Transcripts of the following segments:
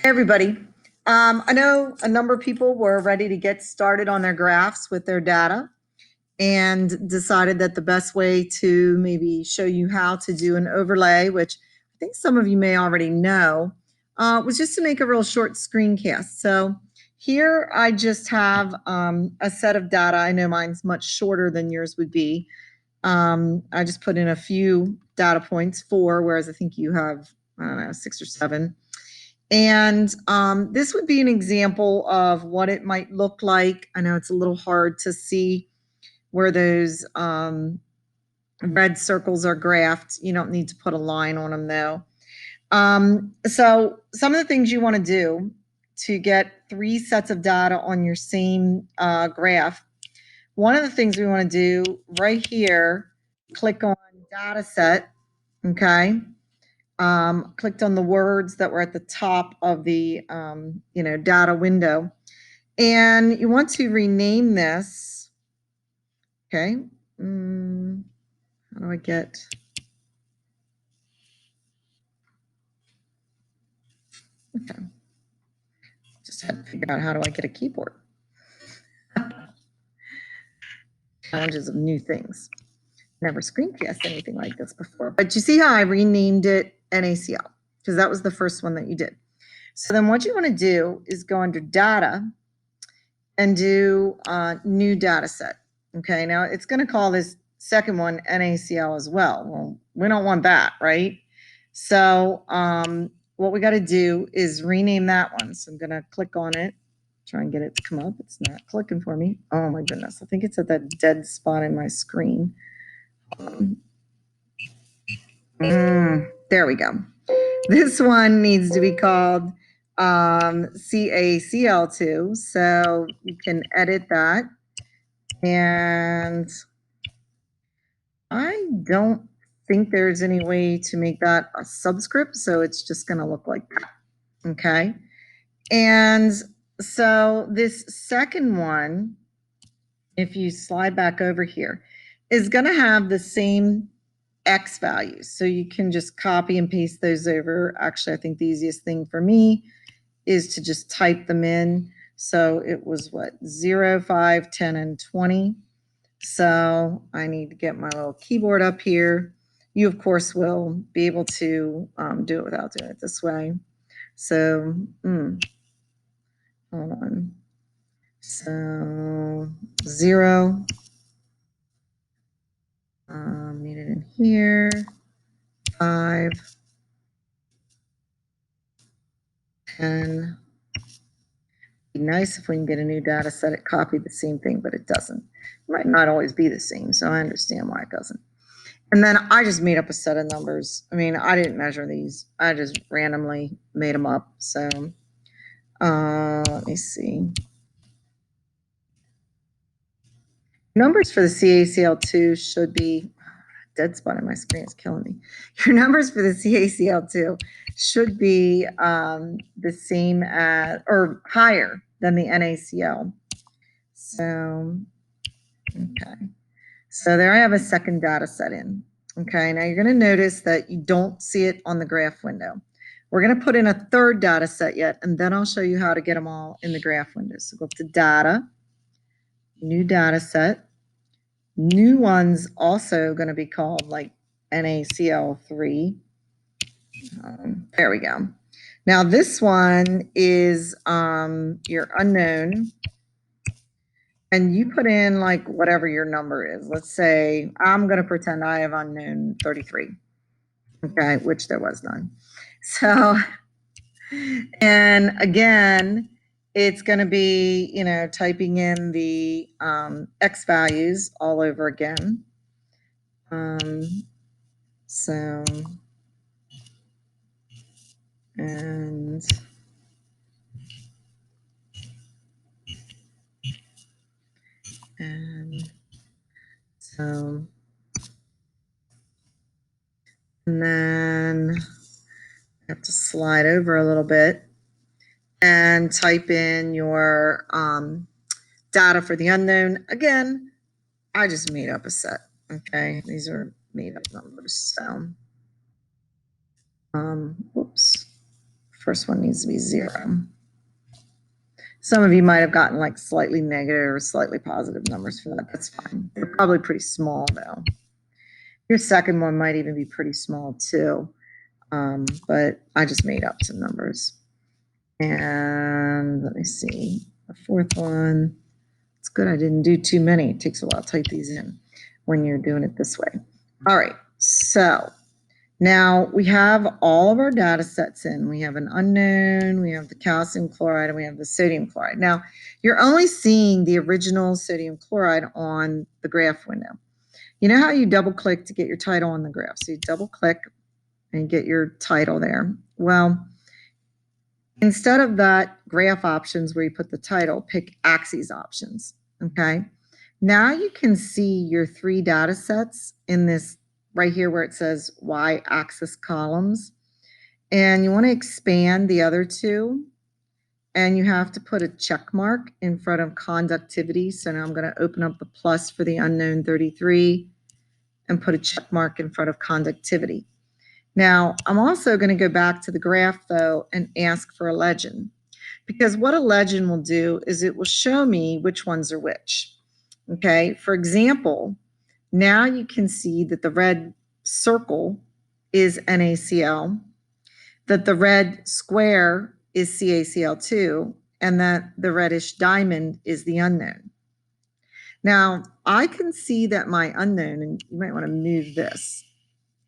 Everybody. I know a number of people were ready to get started on their graphs with their data and decided that the best way to maybe show you how to do an overlay, which I think some of you may already know, was just to make a real short screencast. So here I just have a set of data. I know mine's much shorter than yours would be. I just put in a few data points, 4, whereas I think you have, I don't know, 6 or 7. And this would be an example of what it might look like. I know it's a little hard to see where those red circles are graphed. You don't need to put a line on them though. So some of the things you want to do to get 3 sets of data on your same graph, one of the things we want to do right here, click on data set, okay? Clicked on the words that were at the top of the data window, and you want to rename this. Okay, how do I get? Okay, just had to figure out how do I get a keyboard. Challenges of new things. Never screencast anything like this before, but you see how I renamed it NaCl because that was the first one that you did. So then what you want to do is go under data and do new data set. Okay, now it's going to call this second one NaCl as well. Well, we don't want that, right? So what we got to do is rename that one. So I'm going to click on it, try and get it to come up. It's not clicking for me. Oh my goodness. I think it's at that dead spot in my screen. There we go. This one needs to be called CaCl2. So you can edit that. And I don't think there's any way to make that a subscript, so it's just going to look like that. Okay. And so this second one, if you slide back over here, is going to have the same X values. So you can just copy and paste those over. Actually, I think the easiest thing for me is to just type them in. So it was what, 0, 5, 10, and 20. So I need to get my little keyboard up here. You, of course, will be able to do it without doing it this way. So, hold on. So 0. Need it in here. 5. 10. Be nice if we can get a new data set. It copied the same thing, but it doesn't. It might not always be the same, so I understand why it doesn't. And then I just made up a set of numbers. I mean, I didn't measure these. I just randomly made them up. So let me see. Numbers for the CaCl2 should be, dead spot in my screen is killing me. Your numbers for the CaCl2 should be the same as, or higher than the NaCl. So, okay. So there I have a second data set in. Okay, now you're going to notice that you don't see it on the graph window. We're going to put in a third data set yet, and then I'll show you how to get them all in the graph window. So go up to data, new data set. New one's also going to be called like NaCl3. There we go. Now this one is your unknown. And you put in like whatever your number is. Let's say I'm going to pretend I have unknown 33. Okay, which there was none. So, and again, it's going to be, typing in the X values all over again. So, and so, and then I have to slide over a little bit and type in your data for the unknown. Again, I just made up a set. Okay, these are made up numbers. So, whoops, First one needs to be 0. Some of you might have gotten like slightly negative or slightly positive numbers for that. That's fine. They're probably pretty small though. Your second one might even be pretty small too. But I just made up some numbers. And let me see. The fourth one. It's good I didn't do too many. It takes a while to type these in when you're doing it this way. All right. So now we have all of our data sets in. We have an unknown, we have the calcium chloride, and we have the sodium chloride. Now, you're only seeing the original sodium chloride on the graph window. You know how you double click to get your title on the graph? So you double click and get your title there. Well, instead of that graph options where you put the title, pick axes options, okay? Now you can see your 3 data sets in this right here where it says y-axis columns. And you want to expand the other 2. And you have to put a check mark in front of conductivity. So now I'm going to open up the plus for the unknown 33 and put a check mark in front of conductivity. Now, I'm also going to go back to the graph, though, and ask for a legend. Because what a legend will do is it will show me which ones are which. Okay, for example, now you can see that the red circle is NaCl, that the red square is CaCl2, and that the reddish diamond is the unknown. Now, I can see that my unknown, and you might want to move this.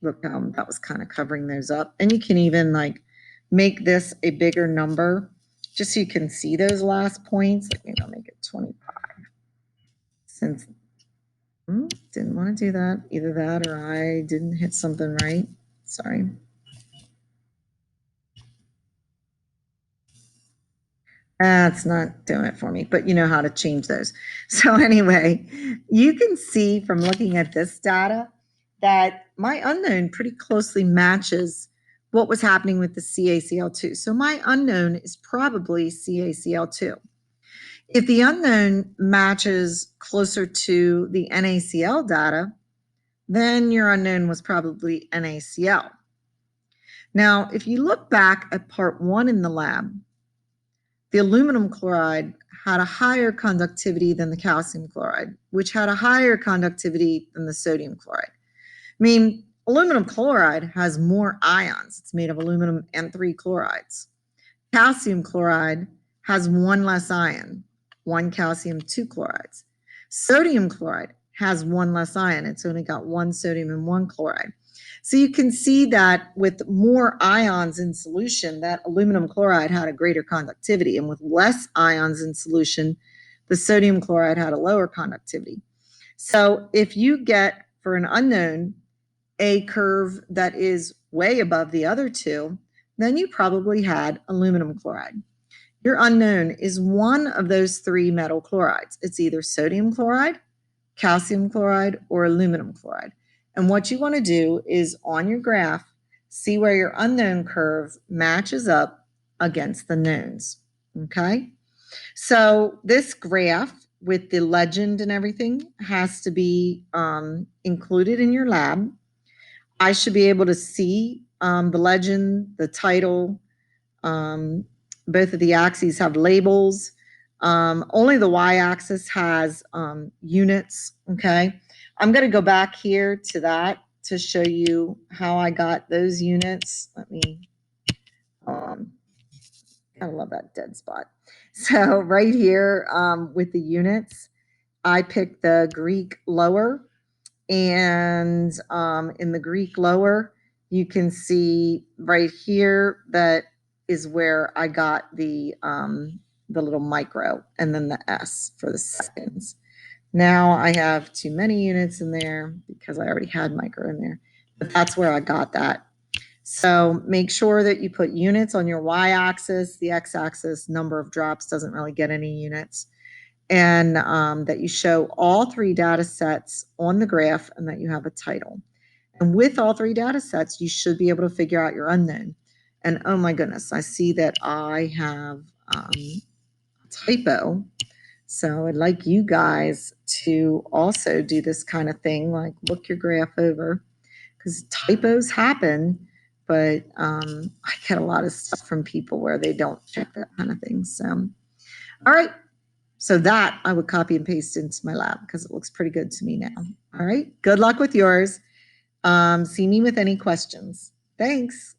Look, that was kind of covering those up. And you can even like make this a bigger number just so you can see those last points. Like maybe I'll make it 25. Since didn't want to do that. Either that or I didn't hit something right. Sorry. That's not doing it for me, but you know how to change those. So anyway, you can see from looking at this data that my unknown pretty closely matches what was happening with the CaCl2. So my unknown is probably CaCl2. If the unknown matches closer to the NaCl data, then your unknown was probably NaCl. Now, if you look back at part 1 in the lab, the aluminum chloride had a higher conductivity than the calcium chloride, which had a higher conductivity than the sodium chloride. I mean, aluminum chloride has more ions. It's made of aluminum and 3 chlorides. Calcium chloride has 1 less ion, 1 calcium, 2 chlorides. Sodium chloride has 1 less ion. It's only got 1 sodium and 1 chloride. So you can see that with more ions in solution, that aluminum chloride had a greater conductivity, and with less ions in solution, the sodium chloride had a lower conductivity. So if you get, for an unknown, a curve that is way above the other 2, then you probably had aluminum chloride. Your unknown is one of those 3 metal chlorides. It's either sodium chloride, calcium chloride, or aluminum chloride. And what you want to do is on your graph, see where your unknown curve matches up against the knowns. Okay? So this graph with the legend and everything has to be included in your lab. I should be able to see the legend, the title. Both of the axes have labels. Only the y-axis has units, okay? I'm going to go back here to that to show you how I got those units. Let me, I love that dead spot. So right here with the units, I picked the Greek lower, and in the Greek lower, you can see right here that is where I got the little micro and then the S for the seconds. Now I have too many units in there because I already had micro in there, but that's where I got that. So make sure that you put units on your y-axis. The x-axis, number of drops, doesn't really get any units. And that you show all 3 data sets on the graph and that you have a title. And with all 3 data sets, you should be able to figure out your unknown. And oh my goodness, I see that I have a typo. So I'd like you guys to also do this kind of thing, like look your graph over, because typos happen, but I get a lot of stuff from people where they don't check that kind of thing. So, all right. So that I would copy and paste into my lab because it looks pretty good to me now. All right. Good luck with yours. See me with any questions. Thanks.